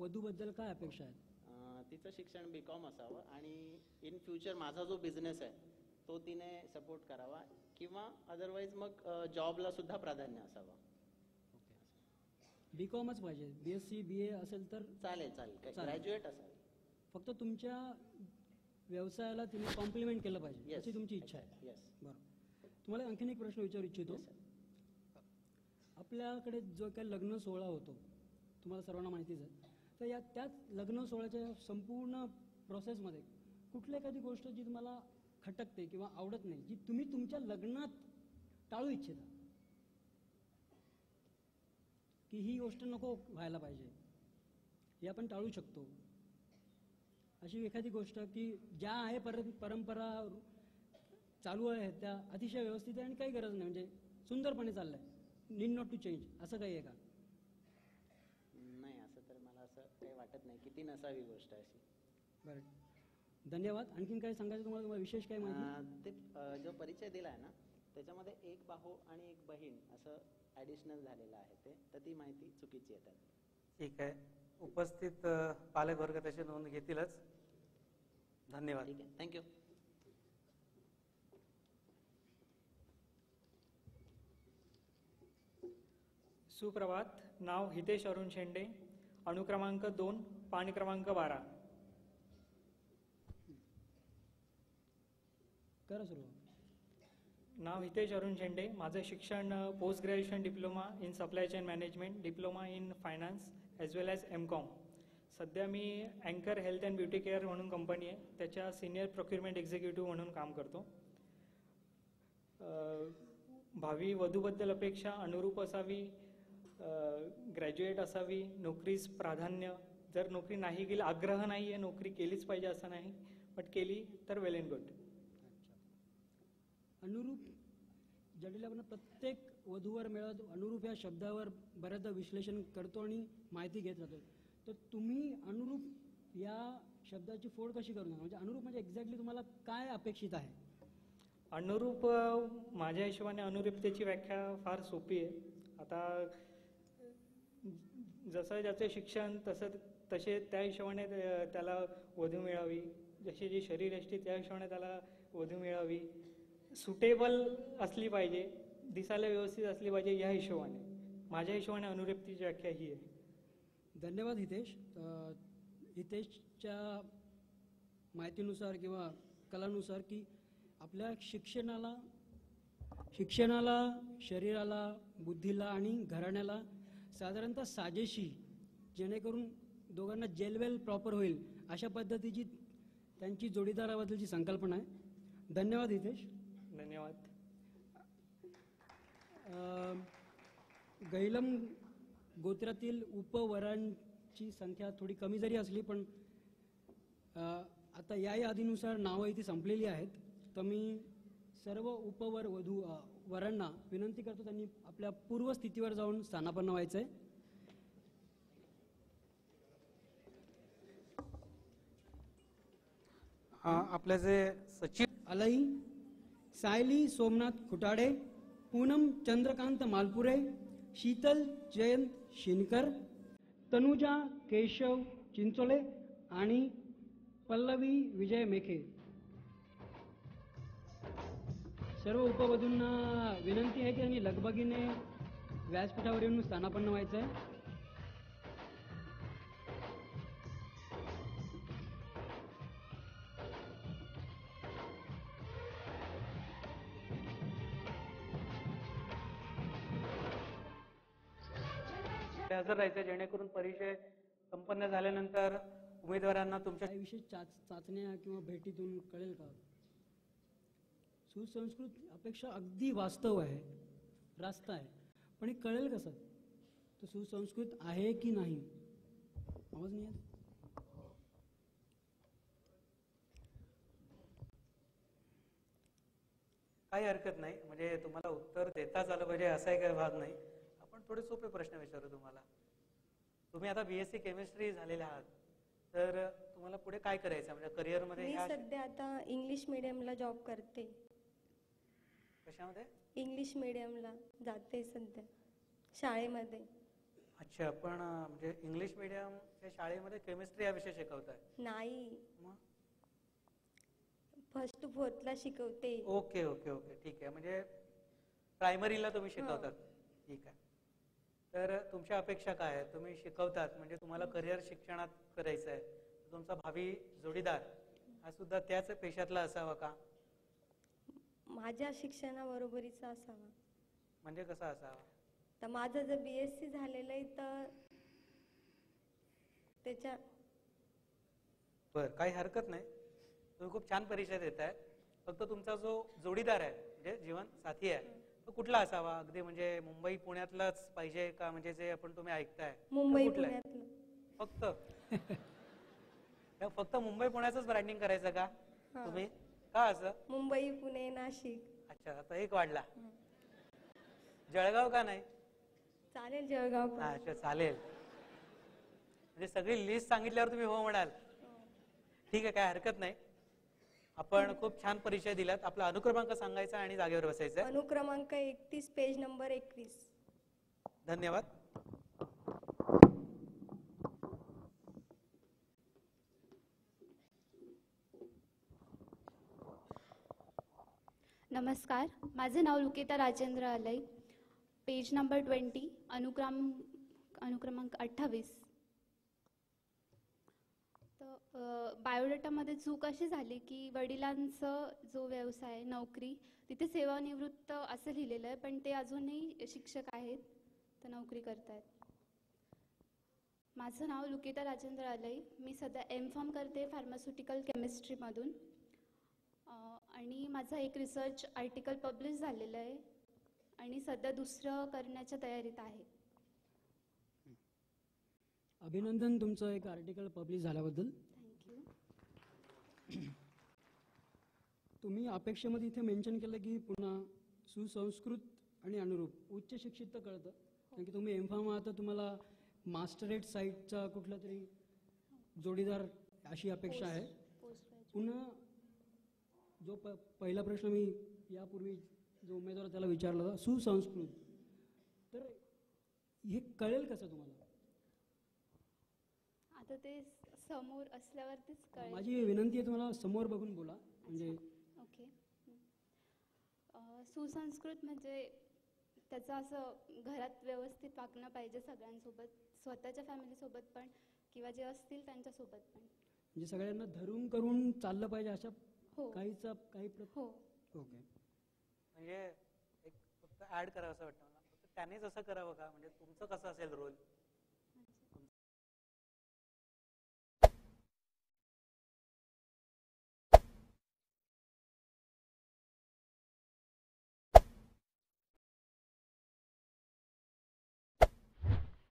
वधूबद्दल काय अपेक्षा आहेत? तिचं शिक्षण BCom असावं आणि इन फ्युचर माझा जो बिझनेस आहे तो तिने सपोर्ट करावा किंवा अदरवाईज मग जॉबला सुद्धा प्राधान्य असावं. BComच पाहिजे, BSc BA असेल तर चालेल चालेल, ग्रॅज्युएट असावी. फक्त तुमच्या व्यवसायाला तिने कॉम्प्लिमेंट केलं पाहिजे Yes, अशी तुमची इच्छा आहे. Yes. बरं, तुम्हाला आणखीन एक प्रश्न विचारू इच्छितो. Yes, sir. आपल्याकडे जो काही लग्न सोहळा होतो तुम्हाला सर्वांना माहितीच आहे, तर या त्याच लग्न सोहळ्याच्या संपूर्ण प्रोसेसमध्ये कुठली एखादी गोष्ट जी तुम्हाला खटकते किंवा आवडत नाही, जी तुम्ही तुमच्या लग्नात टाळू इच्छिता, की ही गोष्ट नको व्हायला पाहिजे, हे आपण टाळू शकतो, अशी एखादी गोष्ट की ज्या आहे परंपरा चालू आहे त्या अतिशय व्यवस्थित आहे आणि काही गरज नाही, म्हणजे सुंदरपणे चाललंय, नीड नॉट टू चेंज, असं काही आहे का? नाही, असं तर मला असं काही वाटत नाही की ती नसावी गोष्ट अशी. बरं, धन्यवाद. आणखीन काय सांगायचं तुम्हाला विशेष काय माहिती? ते जो परिचय दिला आहे ना त्याच्यामध्ये एक भाऊ आणि एक बहीण असं ॲडिशनल झालेलं आहे ते, तर ती माहिती चुकीची येतात. ठीक आहे, उपस्थित पालक वर्ग त्याची नोंद घेतीलच. धन्यवाद. ठीक आहे, थँक्यू. सुप्रभात. नाव हितेश अरुण शेंडे, अनुक्रमांक 2, पाणी क्रमांक 12. करा सुरू. नाव हितेश अरुण शेंडे. माझं शिक्षण post graduation diploma in supply chain management, diploma in finance as well as MCom. सध्या मी अँकर हेल्थ अँड ब्युटी केअर म्हणून कंपनी आहे, त्याच्या सिनियर प्रोक्युरमेंट एक्झिक्युटिव्ह म्हणून काम करतो. भावी वधूबद्दल अपेक्षा अनुरूप असावी, ग्रॅज्युएट असावी, नोकरीस प्राधान्य, जर नोकरी नाही केली, आग्रह नाही आहे नोकरी केलीच पाहिजे असं नाही, बट केली तर वेल अँड गुड. अनुरूप ज्यावेळेला आपण प्रत्येक वधूवर मिळत अनुरूप या शब्दावर बऱ्याचदा विश्लेषण करतो आणि माहिती घेत राहतो, तर तुम्ही अनुरूप या शब्दाची फोड कशी करू नका, म्हणजे अनुरूप म्हणजे एक्झॅक्टली तुम्हाला काय अपेक्षित आहे? अनुरूप, माझ्या हिशोबाने अनुरूपतेची व्याख्या फार सोपी आहे. आता जसं ज्याचं शिक्षण तसे त्या हिशोबाने त्याला वधू मिळावी, जशी जी शरीरयष्टी त्या हिशोबाने त्याला वधू मिळावी, सुटेबल असली पाहिजे, दिसायला व्यवस्थित असली पाहिजे, या हिशोबाने माझ्या हिशोबाने अनुरूपतेची व्याख्या ही आहे. धन्यवाद हितेश. हितेशच्या माहितीनुसार किंवा कलानुसार की आपल्या शिक्षणाला, शरीराला, बुद्धीला आणि घराण्याला साधारणतः साजेशी, जेणेकरून दोघांना जेलवेल प्रॉपर होईल अशा पद्धतीची त्यांची जोडीदाराबद्दलची संकल्पना आहे. धन्यवाद हितेश. धन्यवाद. गैलम गोत्रातील उपवरांची संख्या थोडी कमी जरी असली पण आता या यादीनुसार नावं इथे संपलेली आहेत, तर मी सर्व वरांना विनंती करतो त्यांनी आपल्या पूर्वस्थितीवर जाऊन स्थानापन्न व्हायचं आहे. आपले जे सचिव अलई, सायली सोमनाथ खुटाडे, पूनम चंद्रकांत मालपुरे, शीतल जयंत शिनकर, तनुजा केशव चिंचोले आणि पल्लवी विजय मेखे, सर्व उपवधूंना विनंती आहे की त्यांनी लगबगीने व्यासपीठावर येऊन स्थानापन्न व्हायचं आहे. हजर राहायचं, जेणेकरून परिचय संपन्न झाल्यानंतर उमेदवारांना तुमच्या काही विशेष चाचण्या किंवा भेटीतून कळेल का? सुसंस्कृत अपेक्षा अगदी वास्तव आहे, रास्त आहे, पण हे कळेल कसं तो सुसंस्कृत आहे की नाही? आवाज नाही येत. काही हरकत नाही, म्हणजे तुम्हाला उत्तर देताच आलं पाहिजे असाही काही भाग नाही. आपण थोडे सोपे प्रश्न विचारू तुम्हाला. तुम्ही आता BSc केमिस्ट्री झालेले आहात, तर तुम्हाला पुढे काय करायचं म्हणजे करिअरमध्ये? मी सध्या आता इंग्लिश मीडियमला जॉब करते. कशामध्ये? इंग्लिश मीडियमला जाते सध्या, शाळेमध्ये. अच्छा, पण म्हणजे इंग्लिश मीडियमच्या शाळेमध्ये केमिस्ट्री हा विषय शिकवताय? नाही, मग? फर्स्ट टू फोर्थला शिकवते. ओके ओके ओके, ठीक आहे. म्हणजे प्रायमरीला तुम्ही शिकवतात. ठीक आहे. तर तुमच्या अपेक्षा काय आहेत? तुम्ही शिकवतात म्हणजे तुम्हाला करिअर शिक्षणात करायचं आहे, तर तुमचा भावी जोडीदार हा सुद्धा त्याच पेशातला असावा का? माझ्या शिक्षणाबरोबरीचा असावा. म्हणजे कसा असावा? तर माझं जर BSc झालेलं आहे तर त्याच्या बर, काही हरकत नाही. तुम्ही खूप छान परिचय देताय. फक्त तुमचा जो जोडीदार आहे म्हणजे जीवन साथी आहे तो कुठला असावा? अगदी म्हणजे मुंबई पुण्यातलाच पाहिजे का? म्हणजे जे आपण तुम्ही ऐकताय तो मुंबई कुठला आहे? पुण्यातलं. फक्त फक्त मुंबई पुण्याचंच ब्रँडिंग करायचं का हा. तुम्ही? का असं? मुंबई, पुणे, नाशिक. अच्छा, आता एक वाढला. जळगाव का नाही? चालेल जळगाव पण. अच्छा, चालेल. म्हणजे सगळी लिस्ट सांगितल्यावर तुम्ही हो म्हणाल? ठीक आहे, काय हरकत नाही. आपण खूप छान परिचय दिलात. आपला अनुक्रमांक सांगायचा आणि जागेवर बसायचं आहे. अनुक्रमांक 31, पेज नंबर 21. धन्यवाद. नमस्कार, माझे नाव लुकेता राजेंद्र आलय. पेज नंबर 20, अनुक्रमांक 28. तर बायोडेटामध्ये चूक अशी झाली की वडिलांचं जो व्यवसाय नोकरी तिथे सेवानिवृत्त असं लिहिलेलं आहे, पण ते अजूनही शिक्षक आहेत, तर नोकरी करतायत. माझं नाव लुकेता राजेंद्र आलय. मी सध्या M.Pharm करते फार्मास्युटिकल केमिस्ट्रीमधून. आणि माझा एक रिसर्च आर्टिकल पब्लिश झालेलं आहे आणि सध्या दुसरं करण्याच्या तयारीत आहे. अभिनंदन तुमचं एक आर्टिकल पब्लिश झाल्याबद्दल. थँक्यू. तुम्ही अपेक्षेमध्ये इथे मेन्शन केलं की पुन्हा सुसंस्कृत आणि अनुरूप उच्च शिक्षित तर कळतं, कारण की तुम्ही M.Pharm आहात तर तुम्हाला मास्टरेट साईटचा कुठला तरी जोडीदार अशी अपेक्षा आहे. पुन्हा जो पहिला प्रश्न मी यापूर्वी जो उमेदवार त्याला विचारला होता, सुसंस्कृत, तर हे कळेल कसं तुम्हाला? आता ते समोर असल्यावरतीच कळेल. माझी विनंती आहे तुम्हाला समोर बघून बोला. म्हणजे ओके. सुसंस्कृत म्हणजे त्याचं असं घरात व्यवस्थित वागणं पाहिजे सगळ्यांसोबत, स्वतःच्या फॅमिलीसोबत पण किंवा जे असतील त्यांच्यासोबत पण. म्हणजे सगळ्यांना धरून करून चाललं पाहिजे अशा हो काही हो. ओके. म्हणजे एक फक्त ऍड करावं असं वाटतं मला. फक्त त्यानेच असं करावं का? म्हणजे तुमचं कसं असेल रोल?